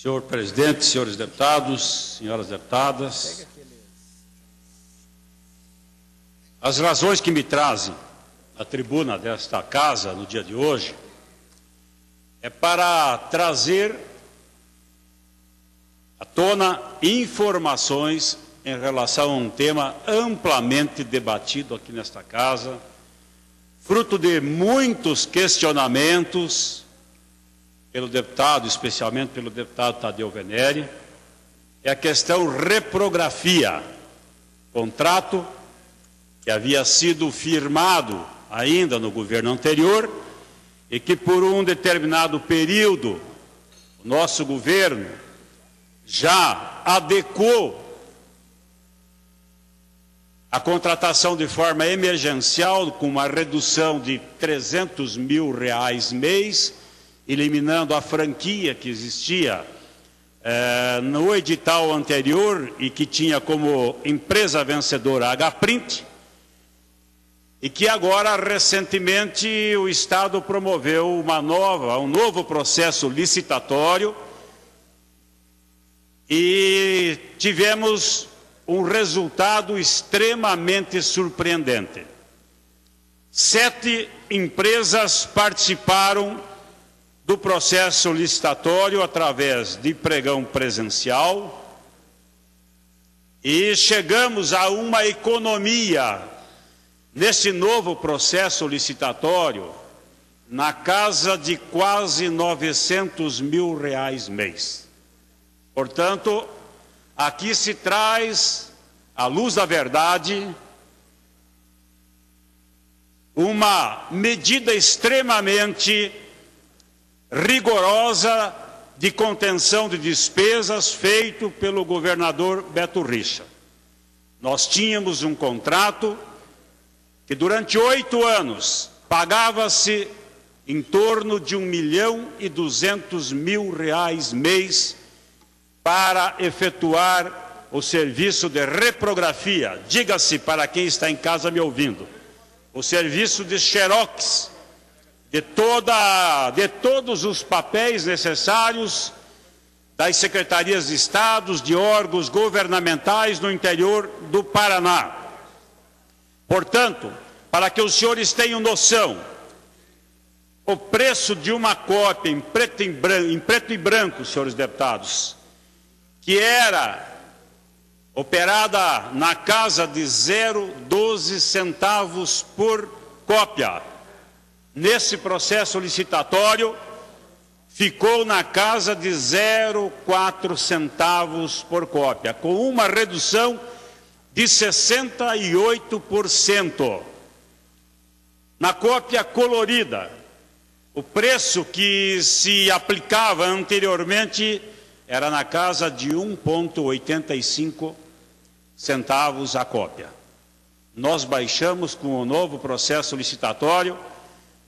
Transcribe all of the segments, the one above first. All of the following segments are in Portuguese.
Senhor presidente, senhores deputados, senhoras deputadas, as razões que me trazem à tribuna desta casa no dia de hoje é para trazer à tona informações em relação a um tema amplamente debatido aqui nesta casa, fruto de muitos questionamentos pelo deputado, especialmente pelo deputado Tadeu Venere, é a questão reprografia, contrato que havia sido firmado ainda no governo anterior e que por um determinado período o nosso governo já adequou a contratação de forma emergencial com uma redução de R$300 mil mês, eliminando a franquia que existia no edital anterior e que tinha como empresa vencedora a HPrint, e que agora, recentemente, o Estado promoveu um novo processo licitatório e tivemos um resultado extremamente surpreendente. 7 empresas participaram do processo licitatório através de pregão presencial e chegamos a uma economia nesse novo processo licitatório na casa de quase R$900 mil mês. Portanto, aqui se traz à luz da verdade uma medida extremamente rigorosa de contenção de despesas feito pelo governador Beto Richa. Nós tínhamos um contrato que durante 8 anos pagava-se em torno de R$1.200.000 mês para efetuar o serviço de reprografia. Diga-se, para quem está em casa me ouvindo, o serviço de xerox de todos os papéis necessários das secretarias de estados, de órgãos governamentais no interior do Paraná. Portanto, para que os senhores tenham noção, o preço de uma cópia em preto e branco, senhores deputados, que era operada na casa de 0,12 centavos por cópia, nesse processo licitatório, ficou na casa de 0,4 centavos por cópia, com uma redução de 68%. Na cópia colorida, o preço que se aplicava anteriormente era na casa de 1,85 centavos a cópia. Nós baixamos com o novo processo licitatório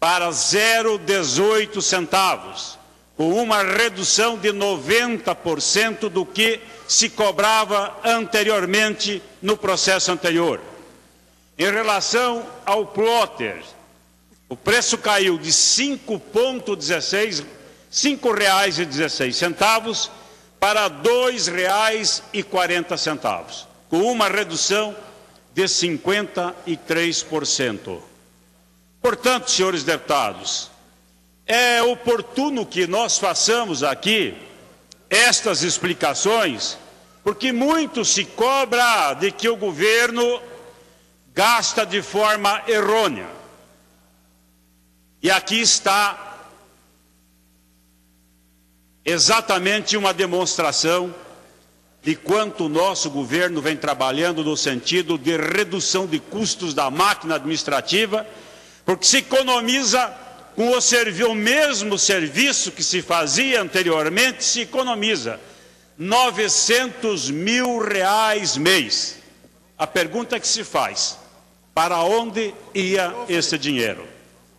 para 0,18 centavos, com uma redução de 90% do que se cobrava anteriormente no processo anterior. Em relação ao plotter, o preço caiu de R$ 5,16 para R$ 2,40, com uma redução de 53%. Portanto, senhores deputados, é oportuno que nós façamos aqui estas explicações, porque muito se cobra de que o governo gasta de forma errônea. E aqui está exatamente uma demonstração de quanto o nosso governo vem trabalhando no sentido de redução de custos da máquina administrativa, porque se economiza com o mesmo serviço que se fazia anteriormente, se economiza R$900 mil mês. A pergunta que se faz: para onde ia esse dinheiro?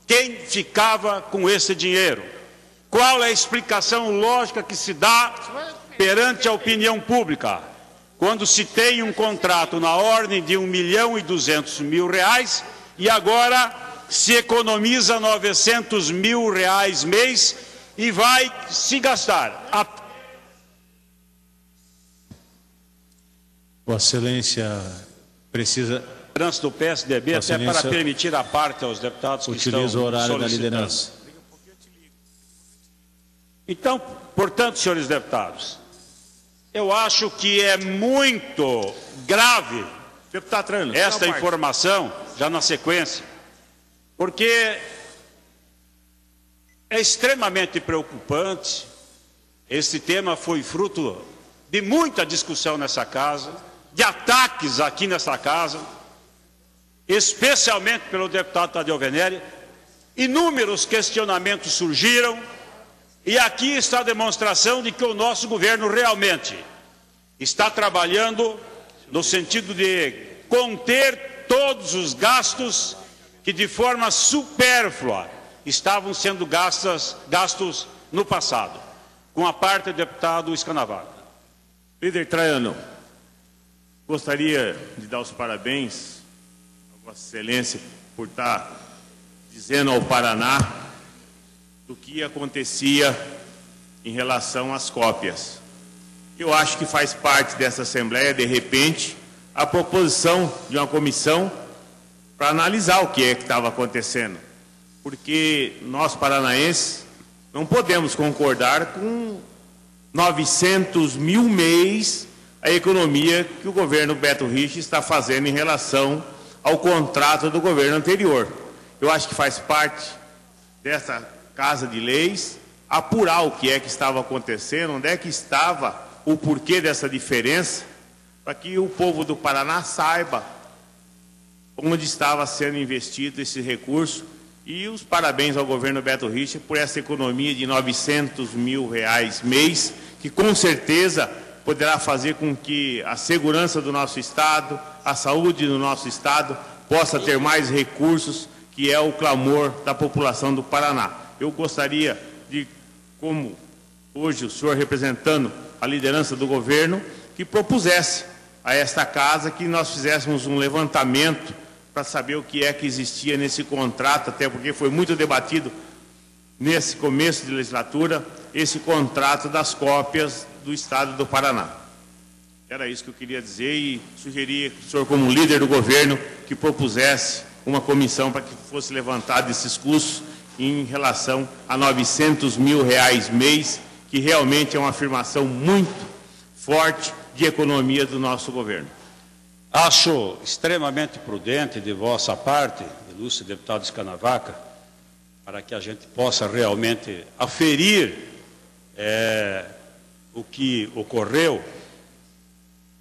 Quem ficava com esse dinheiro? Qual é a explicação lógica que se dá perante a opinião pública, quando se tem um contrato na ordem de R$1.200.000 e agora se economiza R$900 mil mês e vai se gastar Vossa Excelência precisa... Do PSDB, até para permitir a parte aos deputados que estão utiliza o horário da solicitando. liderança. Então, portanto, senhores deputados, eu acho que é muito grave esta informação, já na sequência, porque é extremamente preocupante. Esse tema foi fruto de muita discussão nessa casa, de ataques aqui nessa casa, especialmente pelo deputado Tadeu Venere. Inúmeros questionamentos surgiram, e aqui está a demonstração de que o nosso governo realmente está trabalhando no sentido de conter todos os gastos que de forma supérflua estavam sendo gastos no passado. Com a parte do deputado Scanavaca. Líder Traiano, gostaria de dar os parabéns a Vossa Excelência por estar dizendo ao Paraná do que acontecia em relação às cópias. Eu acho que faz parte dessa Assembleia, de repente, a proposição de uma comissão para analisar o que é que estava acontecendo. Porque nós, paranaenses, não podemos concordar com 900 mil mês a economia que o governo Beto Richa está fazendo em relação ao contrato do governo anterior. Eu acho que faz parte dessa Casa de Leis apurar o que é que estava acontecendo, onde é que estava o porquê dessa diferença, para que o povo do Paraná saiba onde estava sendo investido esse recurso. E os parabéns ao governo Beto Richa por essa economia de 900 mil reais mês, que com certeza poderá fazer com que a segurança do nosso Estado, a saúde do nosso Estado, possa ter mais recursos, que é o clamor da população do Paraná. Eu gostaria de, como hoje o senhor representando a liderança do governo, que propusesse a esta casa que nós fizéssemos um levantamento para saber o que é que existia nesse contrato, até porque foi muito debatido nesse começo de legislatura, esse contrato das cópias do Estado do Paraná. Era isso que eu queria dizer e sugeria que o senhor, como líder do governo, que propusesse uma comissão para que fosse levantado esses custos em relação a 900 mil reais mês, que realmente é uma afirmação muito forte de economia do nosso governo. Acho extremamente prudente de vossa parte, ilustre deputado Scanavaca, para que a gente possa realmente aferir o que ocorreu.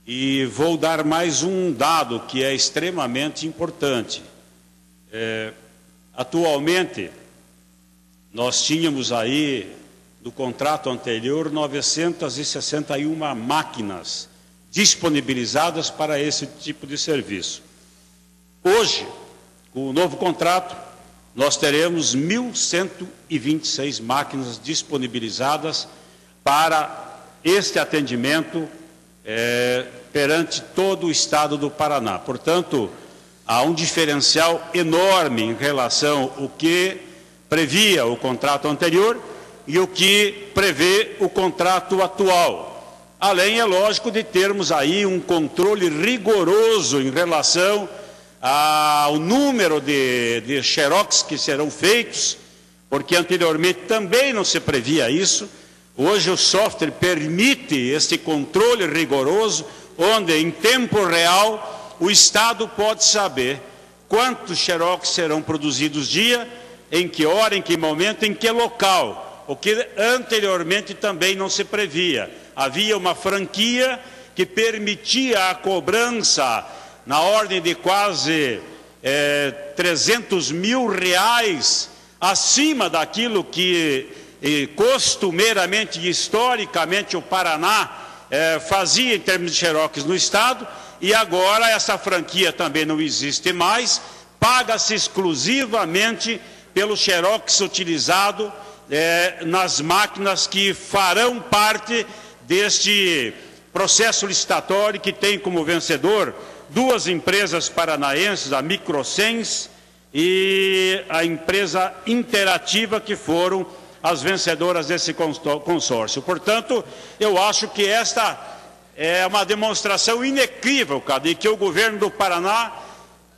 E vou dar mais um dado que é extremamente importante. Atualmente, nós tínhamos aí, do contrato anterior, 961 máquinas disponibilizadas para esse tipo de serviço. Hoje, com o novo contrato, nós teremos 1.126 máquinas disponibilizadas para este atendimento perante todo o Estado do Paraná. Portanto, há um diferencial enorme em relação ao que previa o contrato anterior e o que prevê o contrato atual. Além, é lógico, de termos aí um controle rigoroso em relação ao número de xerox que serão feitos, porque anteriormente também não se previa isso. Hoje o software permite este controle rigoroso, onde em tempo real o Estado pode saber quantos xerox serão produzidos dia, em que hora, em que momento, em que local, o que anteriormente também não se previa. Havia uma franquia que permitia a cobrança na ordem de quase 300 mil reais acima daquilo que costumeiramente e historicamente o Paraná fazia em termos de xerox no Estado, e agora essa franquia também não existe mais, paga-se exclusivamente pelo xerox utilizado nas máquinas que farão parte deste processo licitatório, que tem como vencedor duas empresas paranaenses, a Microsens e a empresa Interativa, que foram as vencedoras desse consórcio. Portanto, eu acho que esta é uma demonstração inequívoca de que o governo do Paraná,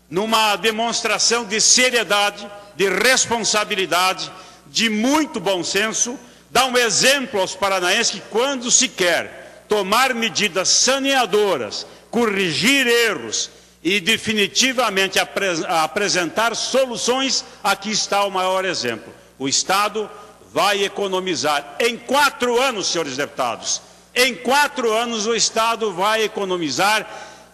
numa demonstração de seriedade, de responsabilidade, de muito bom senso, dá um exemplo aos paranaenses que, quando se quer tomar medidas saneadoras, corrigir erros e definitivamente apresentar soluções, aqui está o maior exemplo. O Estado vai economizar em 4 anos, senhores deputados, em 4 anos o Estado vai economizar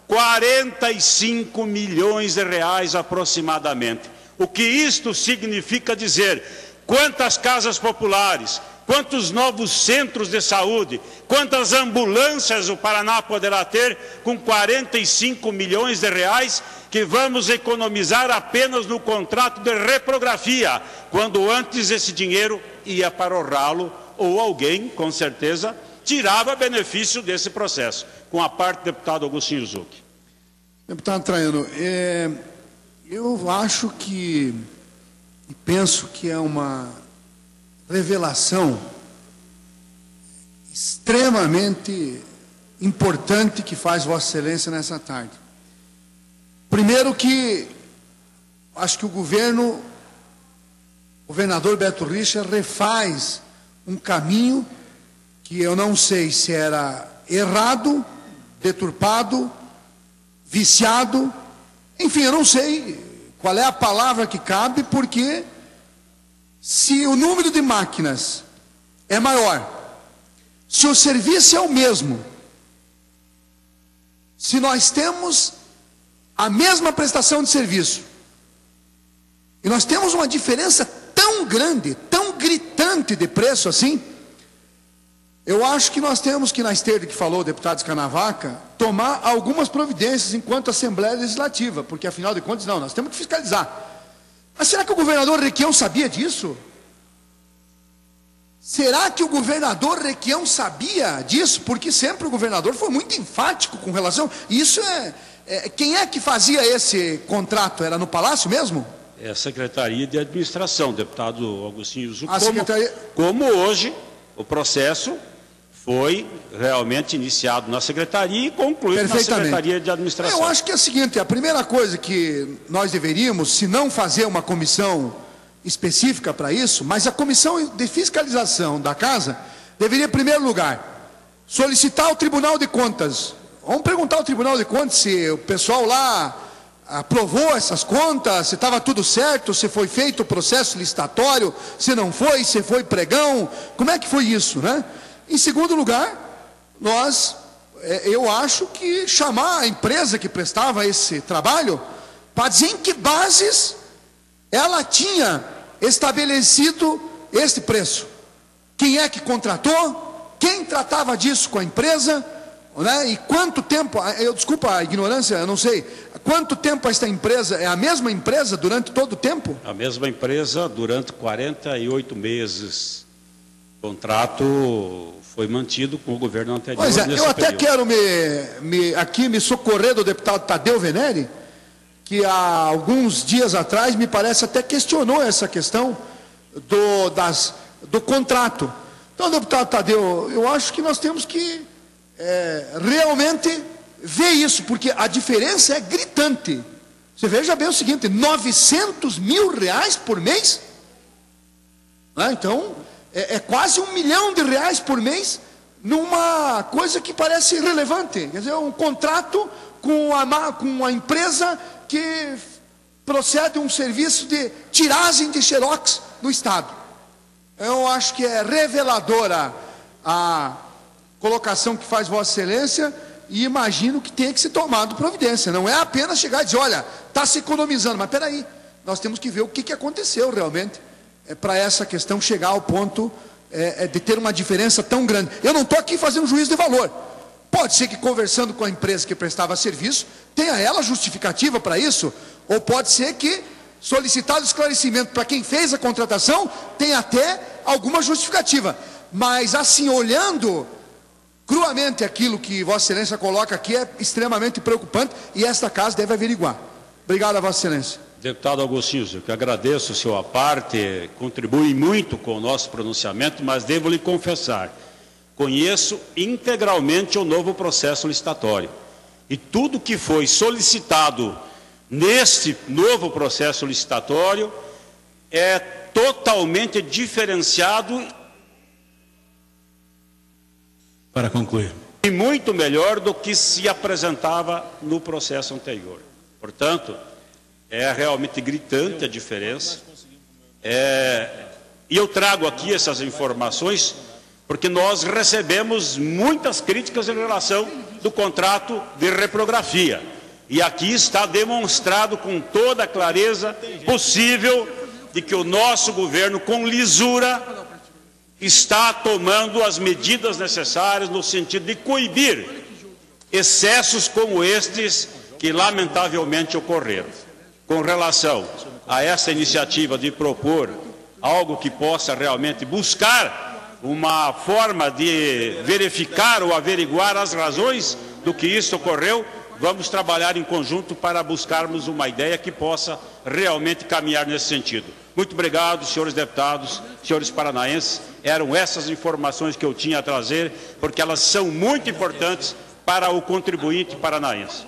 45 milhões de reais aproximadamente. O que isto significa dizer? Quantas casas populares, quantos novos centros de saúde, quantas ambulâncias o Paraná poderá ter com 45 milhões de reais que vamos economizar apenas no contrato de reprografia, quando antes esse dinheiro ia para o ralo ou alguém, com certeza, tirava benefício desse processo, com a parte do deputado Agostinho Zuc. Deputado Traiano, eu acho que, e penso que é uma revelação extremamente importante que faz Vossa Excelência nessa tarde. Primeiro que, acho que o governador Beto Richa refaz um caminho que eu não sei se era errado, deturpado, viciado, enfim, eu não sei qual é a palavra que cabe, porque se o número de máquinas é maior, se o serviço é o mesmo, se nós temos a mesma prestação de serviço, e nós temos uma diferença tão grande, tão gritante de preço assim, eu acho que nós temos que, na esteira que falou o deputado Scanavaca, tomar algumas providências enquanto Assembleia Legislativa, porque afinal de contas, não, nós temos que fiscalizar. Mas será que o governador Requião sabia disso? Será que o governador Requião sabia disso? Porque sempre o governador foi muito enfático com relação... Isso quem é que fazia esse contrato? Era no Palácio mesmo? É a Secretaria de Administração, deputado Agostinho Zuc. Secretaria... Como hoje o processo foi realmente iniciado na Secretaria e concluído na Secretaria de Administração. Eu acho que é o seguinte, a primeira coisa que nós deveríamos, se não fazer uma comissão específica para isso, mas a comissão de fiscalização da casa deveria, em primeiro lugar, solicitar ao Tribunal de Contas. Vamos perguntar ao Tribunal de Contas se o pessoal lá aprovou essas contas, se estava tudo certo, se foi feito o processo licitatório, se não foi, se foi pregão, como é que foi isso, né? Em segundo lugar, eu acho que chamar a empresa que prestava esse trabalho para dizer em que bases ela tinha estabelecido este preço. Quem é que contratou? Quem tratava disso com a empresa? Né? E quanto tempo, desculpa a ignorância, eu não sei, quanto tempo esta empresa, é a mesma empresa durante todo o tempo? A mesma empresa durante 48 meses. O contrato foi mantido com o governo anterior. Pois é, eu até período. Quero aqui me socorrer do deputado Tadeu Venere, que há alguns dias atrás, me parece, até questionou essa questão do contrato. Então, deputado Tadeu, eu acho que nós temos que realmente ver isso, porque a diferença é gritante. Você veja bem o seguinte, 900 mil reais por mês? Então, é quase R$1 milhão por mês, numa coisa que parece irrelevante. Quer dizer, um contrato com a empresa que procede um serviço de tiragem de xerox no Estado. Eu acho que é reveladora a colocação que faz Vossa Excelência e imagino que tem que ser tomado providência. Não é apenas chegar e dizer, olha, está se economizando, mas peraí, nós temos que ver o que aconteceu realmente para essa questão chegar ao ponto de ter uma diferença tão grande. Eu não estou aqui fazendo juízo de valor. Pode ser que conversando com a empresa que prestava serviço, tenha ela justificativa para isso, ou pode ser que solicitado esclarecimento para quem fez a contratação, tenha até alguma justificativa. Mas assim, olhando cruamente aquilo que Vossa Excelência coloca aqui, é extremamente preocupante e esta casa deve averiguar. Obrigado a Vossa Excelência. Deputado Agostinho, eu que agradeço a sua parte, contribui muito com o nosso pronunciamento, mas devo lhe confessar, conheço integralmente o novo processo licitatório. E tudo que foi solicitado neste novo processo licitatório é totalmente diferenciado Para concluir. e muito melhor do que se apresentava no processo anterior. Portanto, é realmente gritante a diferença. E eu trago aqui essas informações porque nós recebemos muitas críticas em relação do contrato de reprografia. E aqui está demonstrado com toda a clareza possível de que o nosso governo, com lisura, está tomando as medidas necessárias no sentido de coibir excessos como estes que lamentavelmente ocorreram. Com relação a essa iniciativa de propor algo que possa realmente buscar uma forma de verificar ou averiguar as razões do que isso ocorreu, vamos trabalhar em conjunto para buscarmos uma ideia que possa realmente caminhar nesse sentido. Muito obrigado, senhores deputados, senhores paranaenses. Eram essas informações que eu tinha a trazer, porque elas são muito importantes para o contribuinte paranaense.